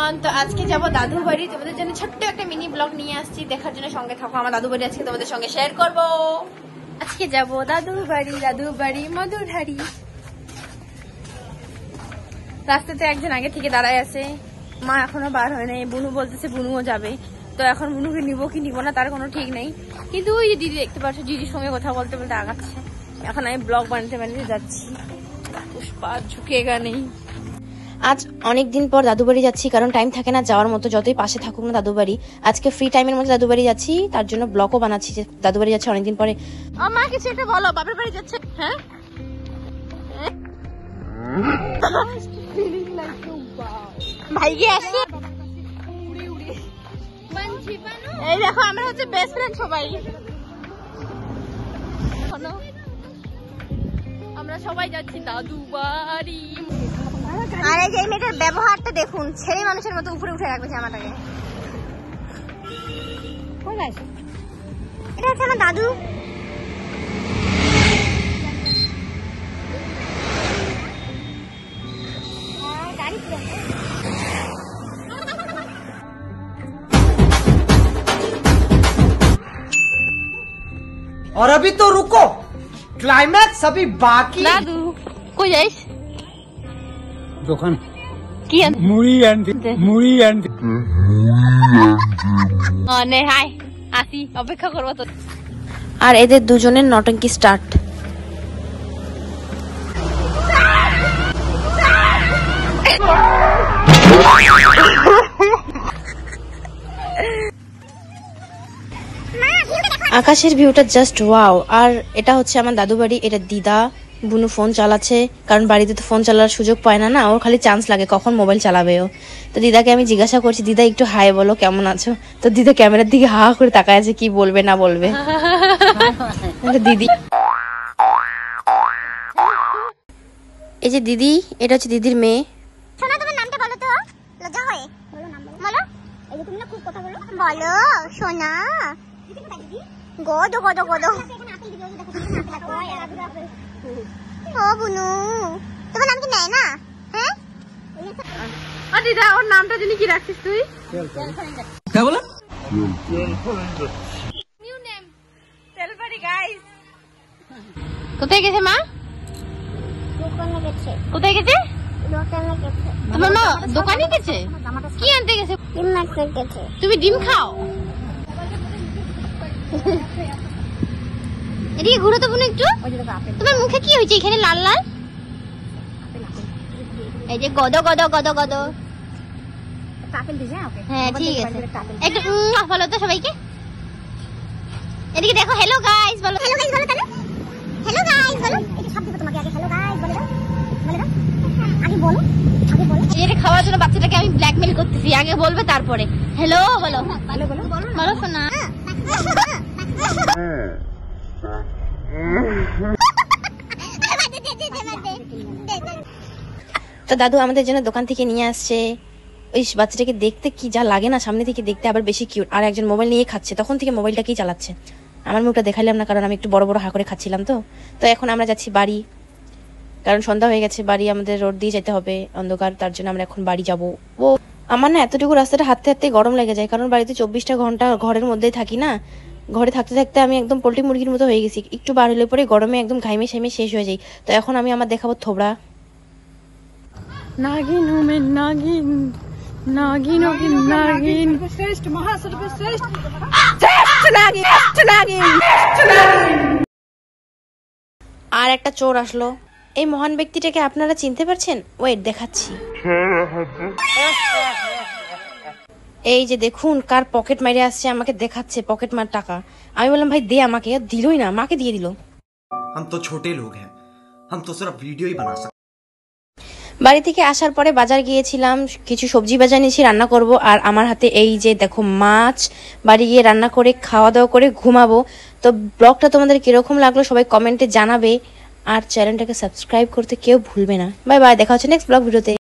Everyone, তো আজকে যাব দাদুর বাড়ি। তোমাদের জন্য ছোট্ট একটা মিনি ব্লগ নিয়ে আসছি, দেখার জন্য সঙ্গে থাকো। আমার দাদুর বাড়ি আজকে তোমাদের সঙ্গে শেয়ার করব। আজকে যাব দাদুর বাড়ি মধুরহারি। রাস্তাতে একজন আগে থেকে দাঁড়ায় আছে, মা এখনো বার হয় নাই। বুনু বলতেছে বুনুও যাবে, তো এখন বুনুকে নিবো কি নিবো না তার কোনো ঠিক নেই। কিন্তু ওই যে দিদি দেখতে পাচ্ছ, দিদির সঙ্গে কথা বলতে বলতে আগাচ্ছে। এখন আমি ব্লগ বানাতে যাচ্ছি। পুষ্পা ঝুঁকেগা নেই। আজ অনেক দিন পর দাদু বাড়ি যাচ্ছি, কারণ টাইম থাকে না যাওয়ার মতো, যতই পাশে থাকুক না দাদু বাড়ি। আজকে ফ্রি টাইমের মধ্যে দাদু বাড়ি যাচ্ছি, তার জন্য ব্লগও বানাচ্ছি যে দাদু বাড়ি যাচ্ছে অনেকদিন পরে। মা কিছু একটা বলো, বাপের বাড়ি যাচ্ছে। হ্যাঁ ভাইকে আসছে। এই দেখো আমরা হচ্ছে বেস্ট ফ্রেন্ড সবাই। আমরা সবাই যাচ্ছি দাদু বাড়ি। আর এই যে মেয়েটার ব্যবহারটা দেখুন, ছেলে মানুষের মতো উপরে উঠে রাখবে জামাটাকে। এটা হচ্ছে আমার দাদু। और अभी तो रुको, क्लाइमैक्स अभी बाकी। दादू কই যাইস? দোকান কি আনতে? মুড়ি আনতে। নে হাই আসি, অপেক্ষা করবো তো। আর এদের দুজনের নটঙ্কি স্টার্ট। আকাশের ভিউটা জাস্ট ওয়াও। আর এটা হচ্ছে আমার দাদু বাড়ি। এটা দিদা। বুনু ফোন চালাচ্ছে, কারণ বাড়িতে তো ফোন চালার সুযোগ পায় না, ওর খালি চান্স লাগে কখন মোবাইল চালাবে ও। তো দিদাকে আমি জিজ্ঞাসা করছি, দিদা একটু হাই বলো, কেমন আছো? তো দিদা ক্যামেরার দিকে হা করে তাকায় আছে, কি বলবে না বলবে। দিদি, এই যে দিদি, এটা হচ্ছে দিদির মেয়ে। সোনা তোমার নামটা বলো তো, লজ্জা হয় বলো। নাম বলো। এই যে তুমি না খুব কথা বলো, বলো সোনা। গদো গদো গদো। ও বুনু, তোমার নাম কি নাই না? হ্যাঁ দিদা, ওর নামটা জানি কি রাখছিস তুই? क्या बोला? নিউ নেম তেলবাড়ি গাইস। কোথায় গেছে মা? দোকানে গেছে। কোথায় গেছে? দোকানে গেছে। তোমার মা দোকানে গেছে? কি আনতে গেছে? ডিম আনতে গেছে। তুমি ডিম খাও? এদিকে ঘুরো তো বোন একটু। তোমার মুখে কি হয়েছে এখানে লাল লাল? এই যে গদো গদো গদো গদো। হ্যাঁ ঠিক আছে, একটু বলো তো সবাইকে। এদিকে দেখো, হ্যালো গাইস বলো। হ্যালো গাইস বলো তাহলে। হ্যালো গাইস বলো। এই সব দিব তোমাকে, আগে হ্যালো গাইস বলে দাও। বলে দাও, আগে বলো, আগে বলো। এটা খাওয়ার জন্য বাচ্চাটাকে আমি ব্ল্যাকমেল করতেছি, আগে বলবে তারপরে হ্যালো বলো। বলো বলো বলো শোনা। তো দাদু আমাদের জন্য দোকান থেকে নিয়ে আসছে। ওই বাচ্চাটাকে দেখতে কি যা লাগে না, সামনে থেকে দেখতে আবার বেশি কিউট। আর একজন মোবাইল নিয়ে খাচ্ছে, তখন থেকে মোবাইলটাকেই চালাচ্ছে। আমার মুখটা দেখাইলাম না, কারণ আমি একটু বড় বড় হা করে খাচ্ছিলাম। তো এখন আমরা যাচ্ছি বাড়ি, কারণ সন্ধ্যা হয়ে গেছে। বাড়ি আমাদের রোড দিয়ে যেতে হবে, অন্ধকার, তার জন্য আমরা এখন বাড়ি যাব। ও আমার না এতটুকু রাস্তাটা হাঁটতে হাঁটতে গরম লেগে যায়, কারণ বাড়িতে 24টা ঘন্টা ঘরের মধ্যেই থাকি না। ঘরে থাকতে থাকতে আমি একদম পোল্ট্রি মুরগির মতো হয়ে গেছি। একটু বার হলে পরে গরমে একদম ঘাইমে সাইমে শেষ হয়ে যাই। তো এখন আমি আমার দেখাবো থোবড়া। নাগিন হোমে নাগিন, নাগিন ওগিন নাগিন, শ্রেষ্ঠ মহাসর্বশ্রেষ্ঠ শ্রেষ্ঠ নাগিন, শ্রেষ্ঠ নাগিন, শ্রেষ্ঠ নাগিন। আর একটা চোর আসলো। এই মহান ব্যক্তিটাকে আপনারা চিনতে পারছেন? ওয়েট দেখাচ্ছি। এই যে দেখুন, কার পকেট মারে আসছে, আমাকে দেখাচ্ছে পকেট মার টাকা। আমি বললাম ভাই দে আমাকে, দিলই না, মাকে দিয়ে দিল। हम तो छोटे लोग हैं, हम तो सिर्फ वीडियो ही बना सकते। বাড়ি থেকে আসার পরে বাজার গিয়েছিলাম, কিছু সবজি বাজার নিয়েছি, রান্না করব। আর আমার হাতে এই যে দেখো মাছ, বাড়ি গিয়ে রান্না করে খাওয়া দাওয়া করে ঘুমাবো। তো ব্লগটা তোমাদের কিরকম লাগলো সবাই কমেন্টে জানাবে, আর চ্যানেলটাকে সাবস্ক্রাইব করতে কেউ ভুলবে না। বাই বাই, দেখা হচ্ছে নেক্সট ব্লগ ভিডিওতে।